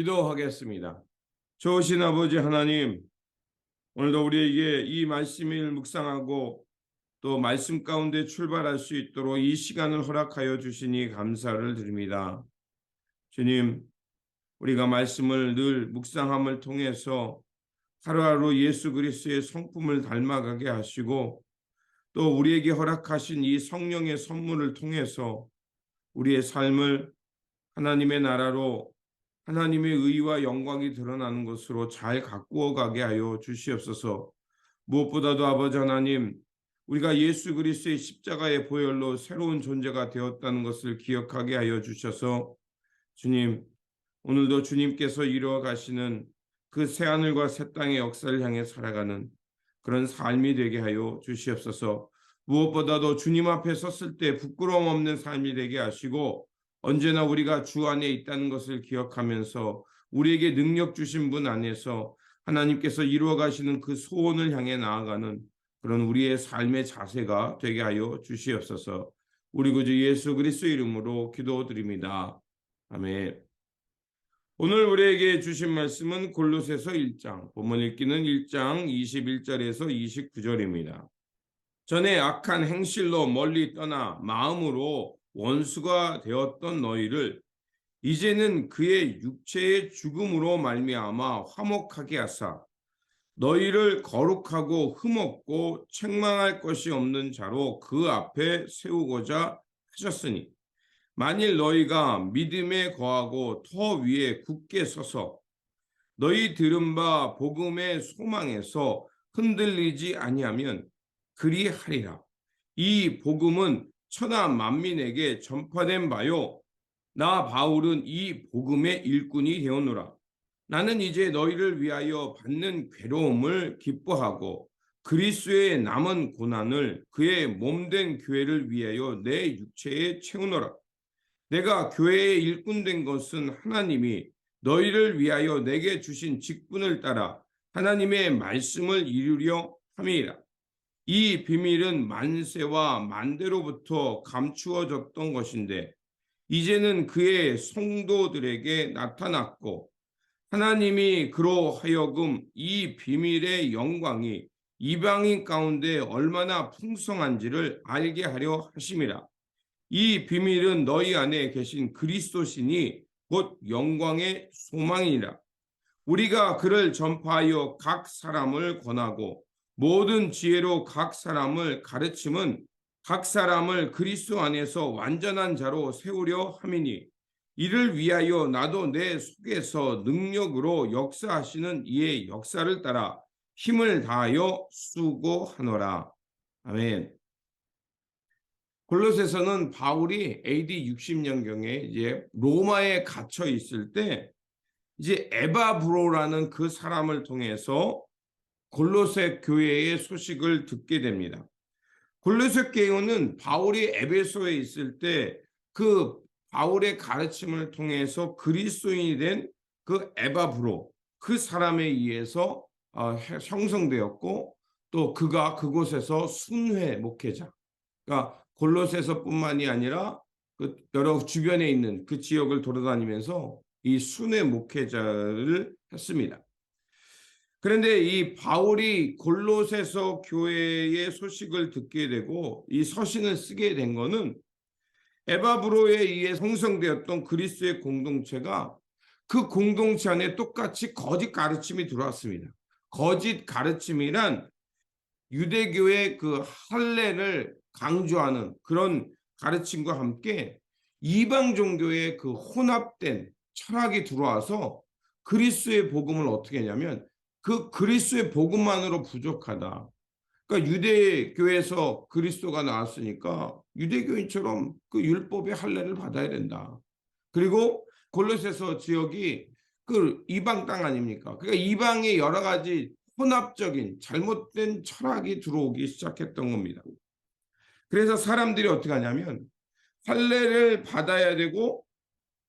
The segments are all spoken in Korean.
기도하겠습니다. 좋으신 아버지 하나님, 오늘도 우리에게 이 말씀을 묵상하고 또 말씀 가운데 출발할 수 있도록 이 시간을 허락하여 주시니 감사를 드립니다. 주님, 우리가 말씀을 늘 묵상함을 통해서 하루하루 예수 그리스도의 성품을 닮아가게 하시고 또 우리에게 허락하신 이 성령의 선물을 통해서 우리의 삶을 하나님의 나라로 하나님의 의와 영광이 드러나는 것으로 잘 가꾸어 가게 하여 주시옵소서. 무엇보다도 아버지 하나님, 우리가 예수 그리스도의 십자가의 보혈로 새로운 존재가 되었다는 것을 기억하게 하여 주셔서 주님, 오늘도 주님께서 이루어 가시는 그 새하늘과 새 땅의 역사를 향해 살아가는 그런 삶이 되게 하여 주시옵소서. 무엇보다도 주님 앞에 섰을 때 부끄러움 없는 삶이 되게 하시고 언제나 우리가 주 안에 있다는 것을 기억하면서 우리에게 능력 주신 분 안에서 하나님께서 이루어 가시는 그 소원을 향해 나아가는 그런 우리의 삶의 자세가 되게 하여 주시옵소서. 우리 구주 예수 그리스도 이름으로 기도드립니다. 아멘. 오늘 우리에게 주신 말씀은 골로새서 1장, 본문 읽기는 1장 21절에서 29절입니다. 전에 악한 행실로 멀리 떠나 마음으로 원수가 되었던 너희를 이제는 그의 육체의 죽음으로 말미암아 화목하게 하사 너희를 거룩하고 흠없고 책망할 것이 없는 자로 그 앞에 세우고자 하셨으니 만일 너희가 믿음에 거하고 터 위에 굳게 서서 너희 들은 바 복음의 소망에서 흔들리지 아니하면 그리하리라. 이 복음은 천하 만민에게 전파된 바요 나 바울은 이 복음의 일꾼이 되었노라. 나는 이제 너희를 위하여 받는 괴로움을 기뻐하고 그리스도의 남은 고난을 그의 몸된 교회를 위하여 내 육체에 채우노라. 내가 교회의 일꾼 된 것은 하나님이 너희를 위하여 내게 주신 직분을 따라 하나님의 말씀을 이루려 함이라. 이 비밀은 만세와 만대로부터 감추어졌던 것인데 이제는 그의 성도들에게 나타났고 하나님이 그로 하여금 이 비밀의 영광이 이방인 가운데 얼마나 풍성한지를 알게 하려 하심이라. 이 비밀은 너희 안에 계신 그리스도시니 곧 영광의 소망이라. 우리가 그를 전파하여 각 사람을 권하고 모든 지혜로 각 사람을 가르침은 각 사람을 그리스도 안에서 완전한 자로 세우려 함이니 이를 위하여 나도 내 속에서 능력으로 역사하시는 이의 역사를 따라 힘을 다하여 수고하노라. 아멘. 골로새서는 바울이 AD 60년경에 이제 로마에 갇혀 있을 때 이제 에바브로라는 그 사람을 통해서 골로새 교회의 소식을 듣게 됩니다. 골로새 교회는 바울이 에베소에 있을 때 그 바울의 가르침을 통해서 그리스도인이 된 그 에바브로 그 사람에 의해서 형성되었고 또 그가 그곳에서 순회 목회자, 그러니까 골로새서뿐만이 아니라 그 여러 주변에 있는 그 지역을 돌아다니면서 이 순회 목회자를 했습니다. 그런데 이 바울이 골로새서 교회의 소식을 듣게 되고 이 서신을 쓰게 된 것은 에바브로에 의해 형성되었던 그리스도의 공동체가 그 공동체 안에 똑같이 거짓 가르침이 들어왔습니다. 거짓 가르침이란 유대교의 그 할례를 강조하는 그런 가르침과 함께 이방 종교의 그 혼합된 철학이 들어와서 그리스도의 복음을 어떻게 했냐면 그 그리스도의 복음만으로 부족하다. 그러니까 유대교에서 그리스도가 나왔으니까 유대교인처럼 그 율법의 할례를 받아야 된다. 그리고 골로새서 지역이 그 이방 땅 아닙니까? 그러니까 이방의 여러 가지 혼합적인 잘못된 철학이 들어오기 시작했던 겁니다. 그래서 사람들이 어떻게 하냐면 할례를 받아야 되고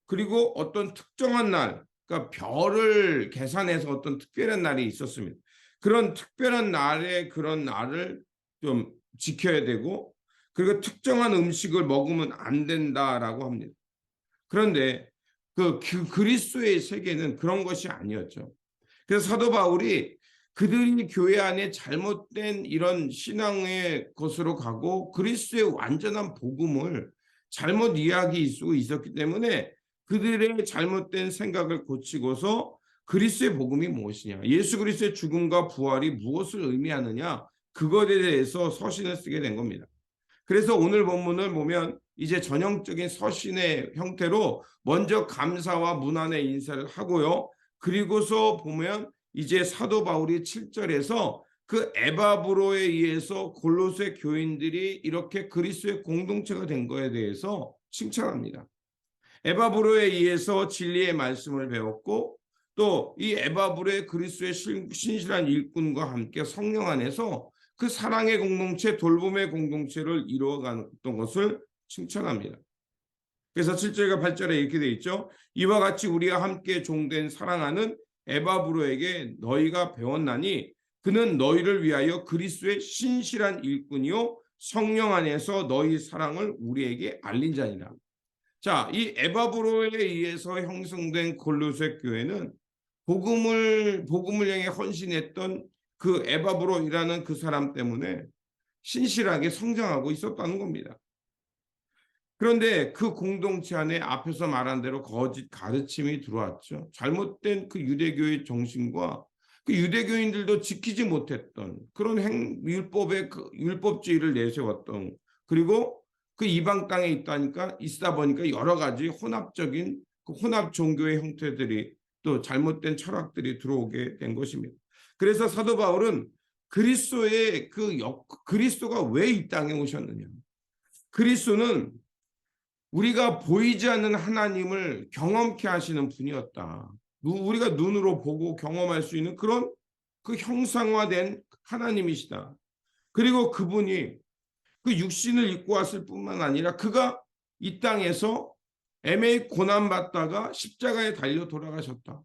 그리고 어떤 특정한 날, 그러니까 별을 계산해서 어떤 특별한 날이 있었습니다. 그런 특별한 날에 그런 날을 좀 지켜야 되고 그리고 특정한 음식을 먹으면 안 된다라고 합니다. 그런데 그리스도의 세계는 그런 것이 아니었죠. 그래서 사도 바울이 그들이 교회 안에 잘못된 이런 신앙의 것으로 가고 그리스도의 완전한 복음을 잘못 이야기하고 있었기 때문에 그들의 잘못된 생각을 고치고서 그리스도의 복음이 무엇이냐, 예수 그리스도의 죽음과 부활이 무엇을 의미하느냐, 그것에 대해서 서신을 쓰게 된 겁니다. 그래서 오늘 본문을 보면 이제 전형적인 서신의 형태로 먼저 감사와 문안의 인사를 하고요. 그리고서 보면 이제 사도 바울이 7절에서 그 에바브로에 의해서 골로새 교인들이 이렇게 그리스도의 공동체가 된 것에 대해서 칭찬합니다. 에바브로에 의해서 진리의 말씀을 배웠고 또 이 에바브로의 그리스도의 신실한 일꾼과 함께 성령 안에서 그 사랑의 공동체, 돌봄의 공동체를 이루어갔던 것을 칭찬합니다. 그래서 7절과 8절에 이렇게 되어 있죠. 이와 같이 우리가 함께 종된 사랑하는 에바브로에게 너희가 배웠나니 그는 너희를 위하여 그리스도의 신실한 일꾼이요 성령 안에서 너희 사랑을 우리에게 알린 자니라. 자, 이 에바브로에 의해서 형성된 골로새 교회는 복음을 향해 헌신했던 그 에바브로이라는 그 사람 때문에 신실하게 성장하고 있었다는 겁니다. 그런데 그 공동체 안에 앞에서 말한 대로 거짓 가르침이 들어왔죠. 잘못된 그 유대교의 정신과 그 유대교인들도 지키지 못했던 그런 율법의 율법주의를 내세웠던, 그리고 그 이방 땅에 있다 보니까 여러 가지 혼합적인 그 혼합 종교의 형태들이 또 잘못된 철학들이 들어오게 된 것입니다. 그래서 사도 바울은 그리스도가 왜 이 땅에 오셨느냐? 그리스도는 우리가 보이지 않는 하나님을 경험케 하시는 분이었다. 우리가 눈으로 보고 경험할 수 있는 그런 그 형상화된 하나님이시다. 그리고 그분이 그 육신을 입고 왔을 뿐만 아니라 그가 이 땅에서 애매히 고난받다가 십자가에 달려 돌아가셨다.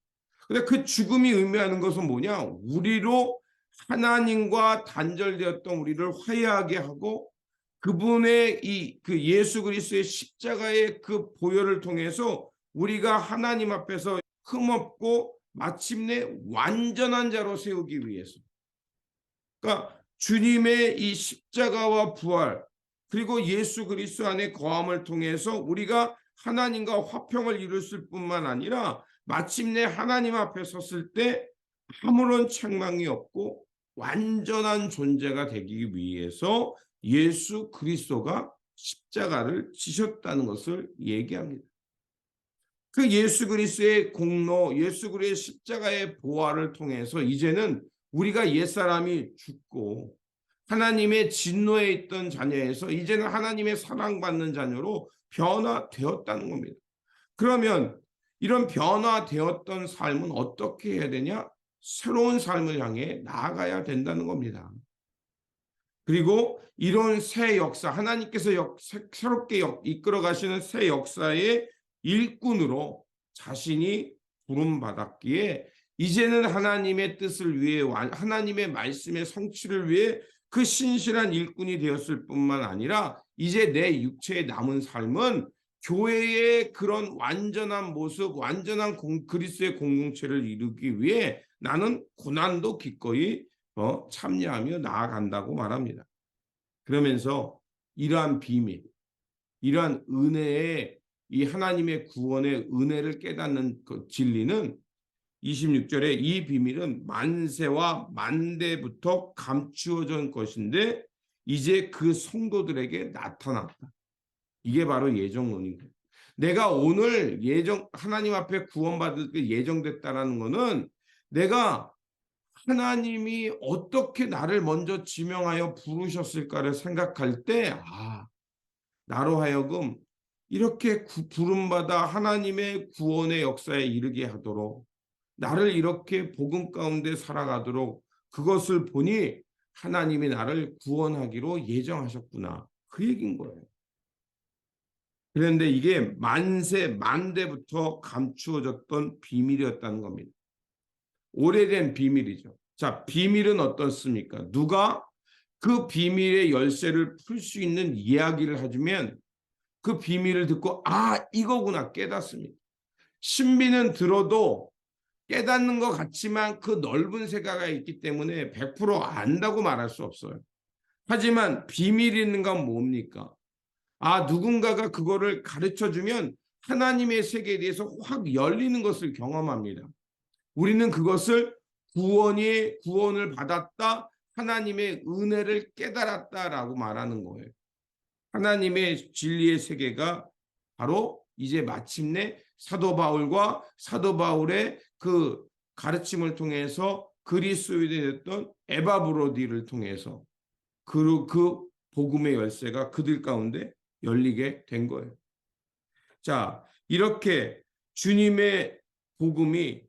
근데 그 죽음이 의미하는 것은 뭐냐? 우리로 하나님과 단절되었던 우리를 화해하게 하고 그분의 그 예수 그리스도의 십자가의 그 보혈을 통해서 우리가 하나님 앞에서 흠없고 마침내 완전한 자로 세우기 위해서, 그러니까 주님의 이 십자가와 부활 그리고 예수 그리스도 안에 거함을 통해서 우리가 하나님과 화평을 이뤘을 뿐만 아니라 마침내 하나님 앞에 섰을 때 아무런 책망이 없고 완전한 존재가 되기 위해서 예수 그리스도가 십자가를 지셨다는 것을 얘기합니다. 그 예수 그리스도의 공로, 예수 그리스도의 십자가의 보혈을 통해서 이제는 우리가 옛사람이 죽고 하나님의 진노에 있던 자녀에서 이제는 하나님의 사랑받는 자녀로 변화되었다는 겁니다. 그러면 이런 변화되었던 삶은 어떻게 해야 되냐? 새로운 삶을 향해 나아가야 된다는 겁니다. 그리고 이런 새 역사, 하나님께서 새롭게 이끌어 가시는 새 역사의 일꾼으로 자신이 부름받았기에 이제는 하나님의 뜻을 위해, 하나님의 말씀의 성취를 위해 그 신실한 일꾼이 되었을 뿐만 아니라 이제 내 육체에 남은 삶은 교회의 그런 완전한 모습, 완전한 그리스도의 공동체를 이루기 위해 나는 고난도 기꺼이 참여하며 나아간다고 말합니다. 그러면서 이러한 비밀, 이러한 은혜의 이 하나님의 구원의 은혜를 깨닫는 그 진리는 26절에 이 비밀은 만세와 만대부터 감추어진 것인데 이제 그 성도들에게 나타났다. 이게 바로 예정론입니다. 내가 오늘 하나님 앞에 구원받을 때 예정됐다라는 것은 내가 하나님이 어떻게 나를 먼저 지명하여 부르셨을까를 생각할 때, 나로 하여금 이렇게 부름받아 하나님의 구원의 역사에 이르게 하도록, 나를 이렇게 복음 가운데 살아가도록 그것을 보니 하나님이 나를 구원하기로 예정하셨구나. 그 얘기인 거예요. 그런데 이게 만세, 만대부터 감추어졌던 비밀이었다는 겁니다. 오래된 비밀이죠. 자, 비밀은 어떻습니까? 누가 그 비밀의 열쇠를 풀 수 있는 이야기를 해주면 그 비밀을 듣고 이거구나 깨닫습니다. 신비는 들어도 깨닫는 것 같지만 그 넓은 세계가 있기 때문에 100% 안다고 말할 수 없어요. 하지만 비밀이 있는 건 뭡니까? 누군가가 그거를 가르쳐 주면 하나님의 세계에 대해서 확 열리는 것을 경험합니다. 우리는 그것을 구원을 받았다, 하나님의 은혜를 깨달았다라고 말하는 거예요. 하나님의 진리의 세계가 바로 이제 마침내 사도 바울과 사도 바울의 그 가르침을 통해서 그리스도인이 됐던 에바브로디를 통해서 그 복음의 열쇠가 그들 가운데 열리게 된 거예요. 자, 이렇게 주님의 복음이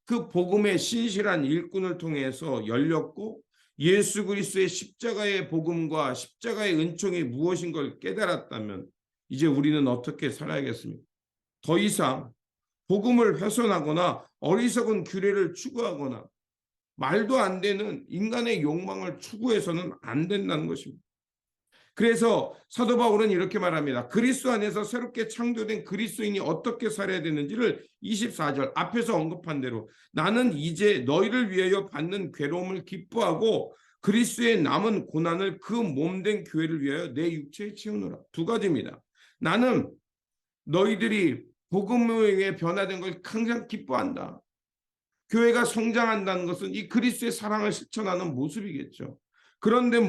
그 복음의 신실한 일꾼을 통해서 열렸고 예수 그리스도의 십자가의 복음과 십자가의 은총이 무엇인 걸 깨달았다면 이제 우리는 어떻게 살아야겠습니까? 더 이상 복음을 훼손하거나 어리석은 규례를 추구하거나 말도 안 되는 인간의 욕망을 추구해서는 안 된다는 것입니다. 그래서 사도 바울은 이렇게 말합니다. 그리스도 안에서 새롭게 창조된 그리스도인이 어떻게 살아야 되는지를 24절 앞에서 언급한 대로 나는 이제 너희를 위하여 받는 괴로움을 기뻐하고 그리스도의 남은 고난을 그 몸된 교회를 위하여 내 육체에 채우노라. 두 가지입니다. 나는 너희들이 복음에 변화된 걸 항상 기뻐한다. 교회가 성장한다는 것은 이 그리스도의 사랑을 실천하는 모습이겠죠. 그런데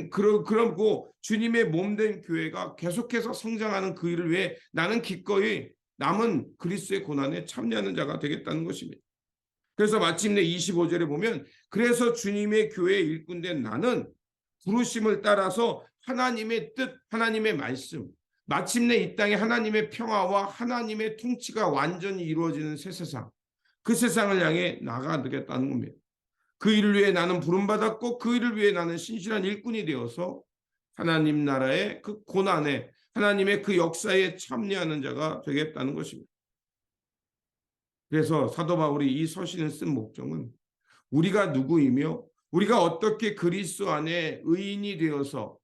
그러고 주님의 몸된 교회가 계속해서 성장하는 그 일을 위해 나는 기꺼이 남은 그리스도의 고난에 참여하는 자가 되겠다는 것입니다. 그래서 마침내 25절에 보면 그래서 주님의 교회에 일꾼된 나는 부르심을 따라서 하나님의 뜻, 하나님의 말씀, 마침내 이 땅에 하나님의 평화와 하나님의 통치가 완전히 이루어지는 새 세상, 그 세상을 향해 나아가겠다는 겁니다. 그 일을 위해 나는 부름받았고 그 일을 위해 나는 신실한 일꾼이 되어서 하나님 나라의 그 고난에 하나님의 그 역사에 참여하는 자가 되겠다는 것입니다. 그래서 사도 바울이 이 서신을 쓴 목적은 우리가 누구이며 우리가 어떻게 그리스도 안에 의인이 되어서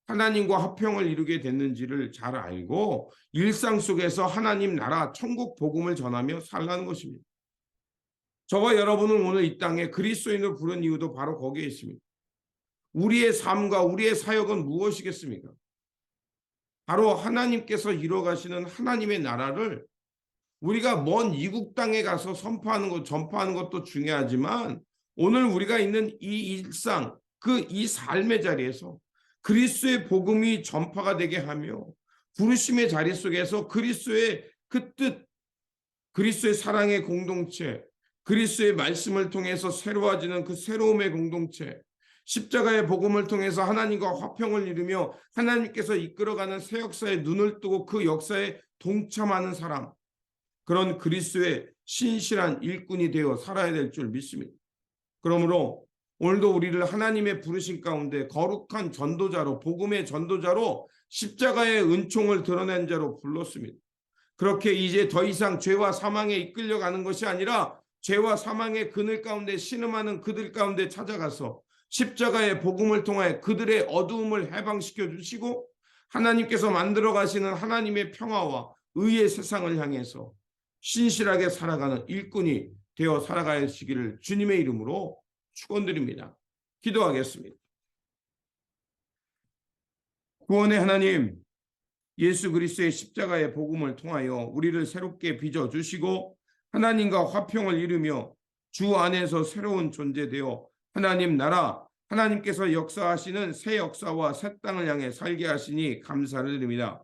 하나님과 화평을 이루게 됐는지를 잘 알고 일상 속에서 하나님 나라 천국 복음을 전하며 살라는 것입니다. 저와 여러분은 오늘 이 땅에 그리스도인을 부른 이유도 바로 거기에 있습니다. 우리의 삶과 우리의 사역은 무엇이겠습니까? 바로 하나님께서 이뤄가시는 하나님의 나라를 우리가 먼 이국 땅에 가서 전파하는 것도 중요하지만 오늘 우리가 있는 이 일상, 이 삶의 자리에서 그리스도의 복음이 전파가 되게 하며 부르심의 자리 속에서 그리스도의 그 뜻, 그리스도의 사랑의 공동체, 그리스도의 말씀을 통해서 새로워지는 그 새로움의 공동체, 십자가의 복음을 통해서 하나님과 화평을 이루며 하나님께서 이끌어가는 새 역사에 눈을 뜨고 그 역사에 동참하는 사람, 그런 그리스도의 신실한 일꾼이 되어 살아야 될 줄 믿습니다. 그러므로 오늘도 우리를 하나님의 부르심 가운데 거룩한 전도자로, 복음의 전도자로 십자가의 은총을 드러낸 자로 불렀습니다. 그렇게 이제 더 이상 죄와 사망에 이끌려가는 것이 아니라 죄와 사망의 그늘 가운데 신음하는 그들 가운데 찾아가서 십자가의 복음을 통해 그들의 어두움을 해방시켜 주시고 하나님께서 만들어 가시는 하나님의 평화와 의의 세상을 향해서 신실하게 살아가는 일꾼이 되어 살아가시기를 주님의 이름으로 축원드립니다. 기도하겠습니다. 구원의 하나님, 예수 그리스도의 십자가의 복음을 통하여 우리를 새롭게 빚어주시고 하나님과 화평을 이루며 주 안에서 새로운 존재되어 하나님 나라, 하나님께서 역사하시는 새 역사와 새 땅을 향해 살게 하시니 감사를 드립니다.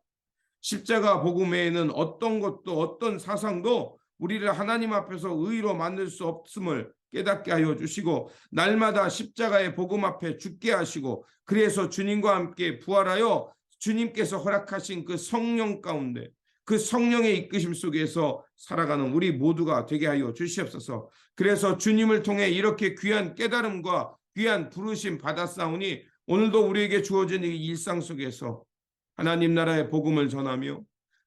십자가 복음 외에는 어떤 것도 어떤 사상도 우리를 하나님 앞에서 의로 만들 수 없음을 깨닫게 하여 주시고 날마다 십자가의 복음 앞에 죽게 하시고 그래서 주님과 함께 부활하여 주님께서 허락하신 그 성령 가운데 그 성령의 이끄심 속에서 살아가는 우리 모두가 되게 하여 주시옵소서. 그래서 주님을 통해 이렇게 귀한 깨달음과 귀한 부르심 받았사오니 오늘도 우리에게 주어진 이 일상 속에서 하나님 나라의 복음을 전하며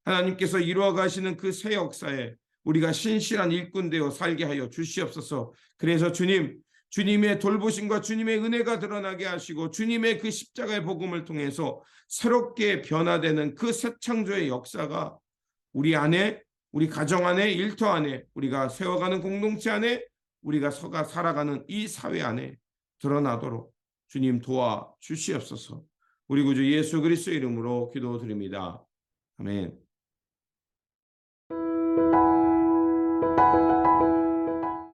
하나님께서 이루어 가시는 그 새 역사에 우리가 신실한 일꾼 되어 살게 하여 주시옵소서. 그래서 주님의 돌보심과 주님의 은혜가 드러나게 하시고 주님의 그 십자가의 복음을 통해서 새롭게 변화되는 그 새 창조의 역사가 우리 안에 우리 가정 안에, 일터 안에, 우리가 세워가는 공동체 안에, 우리가 살아가는 이 사회 안에 드러나도록 주님 도와 주시옵소서. 우리 구주 예수 그리스도 이름으로 기도드립니다. 아멘.